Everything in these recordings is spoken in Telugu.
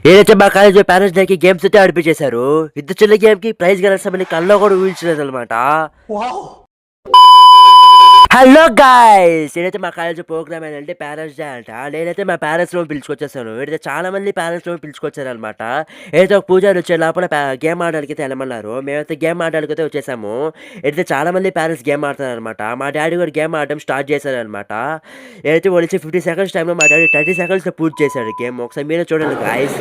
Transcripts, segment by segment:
ఏదైతే మా కాలేజ్ పేరెంట్స్ డేకి గేమ్స్ అయితే ఆడిపించేశారు. ఇంత చిన్న గేమ్ కి ప్రైజ్ గెలుస్తామని కల్లో కూడా ఊహించలేదు అనమాట. హలో గాయ్స్, నేనైతే మా కాలేజ్ ప్రోగ్రామ్ ఏంటంటే పేరెంట్స్ డే అంట. నేనైతే మా పేరెంట్స్ రూమ్ పిలుచుకొచ్చేసాను. అయితే చాలా మంది పేరెంట్స్ రూమ్ పిలుచుకొచ్చారు అనమాట. ఏదైతే ఒక పూజారి వచ్చే లోపల గేమ్ ఆడడానికి అయితే వెళ్ళమన్నారు. మేమైతే గేమ్ ఆడడానికి అయితే వచ్చేసాము. అయితే చాలా మంది పేరెంట్స్ గేమ్ ఆడుతున్నారు అనమాట. మా డాడీ కూడా గేమ్ ఆడడం స్టార్ట్ చేశారు అనమాట. ఏదైతే వచ్చి 50 సెకండ్స్ టైంలో మా డాడీ 30 సెకండ్స్లో పూర్తి చేశాడు గేమ్. ఒకసారి మీరే చూడండి గాయ్స్.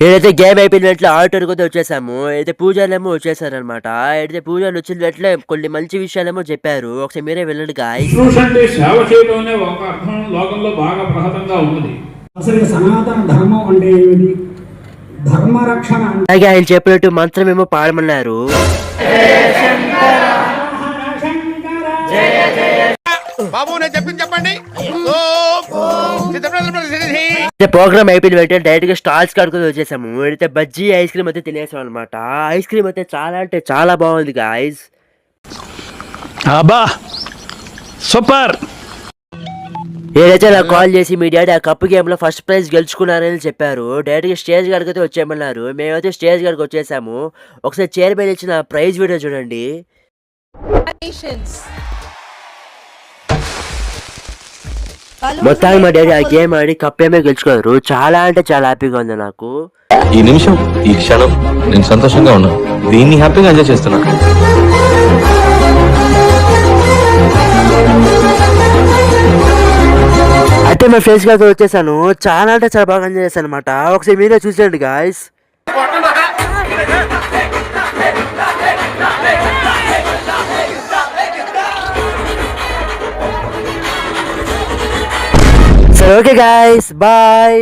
ఏదైతే గేమ్ అయిపోయిన వెంటనే ఆడిటర్ కూడా వచ్చేసాము. అయితే పూజారులేమో వచ్చేసారనమాట. అయితే పూజారులు వచ్చిన వెంటనే కొన్ని మంచి విషయాలేమో చెప్పారు. ఒకసారి మీరే వెళ్ళండి గాయ్స్. అంటే సేవ చేయడమే ఒక అర్థం లోకంలో బాగా ప్రహతంగా ఉన్నది. అసలు సనాతన ధర్మం అంటే ఏమిటి, ధర్మరక్షణ అలాగే ఆయన చెప్పినట్టు మంత్రమేమో పాడమన్నారు. బాబు నేను చెప్పింది చెప్పండి. ప్రోగ్రామ్ అయిపోయిన వెంటనే డైరెక్ట్ గా స్టాల్స్ కడుకొని వచ్చేసాము. అయితే బజ్జీ ఐస్ క్రీమ్ అయితే తినేసాం అనమాట. ఐస్ క్రీమ్ అయితే చాలా అంటే చాలా బాగుంది గాయ్స్. అబ్బా సూపర్. ఏదైతే నాకు కాల్ చేసి మీ డాడీ ఆ కప్ గేమ్ లో ఫస్ట్ ప్రైజ్ గెలుచుకున్నారని చెప్పారు. డైరెక్ట్ గా స్టేజ్ కాడికి అయితే వచ్చేయమన్నారు. మేమైతే స్టేజ్ కాడికి వచ్చేసాము. ఒకసారి చైర్ పైన ఇచ్చిన ప్రైజ్ వీడియో చూడండి. మొత్తానికి మా డాడీ ఆ గేమ్ ఆడి కప్ ఏమే గెలుచుకున్నారు. చాలా అంటే చాలా హ్యాపీగా ఉంది నాకు. ఈ నిమిషం, ఈ క్షణం నేను సంతోషంగా ఉన్నాను. దీన్ని హ్యాపీగా ఎంజాయ్ చేస్తున్నా. అయితే మా ఫ్రెండ్స్ గారితో వచ్చేసాను. చాలా అంటే చాలా బాగా ఎంజాయ్ చేశాను అనమాట. ఒకసారి మీరే చూసేయండి గాయ్స్. సరే ఓకే గాయ్స్, బాయ్.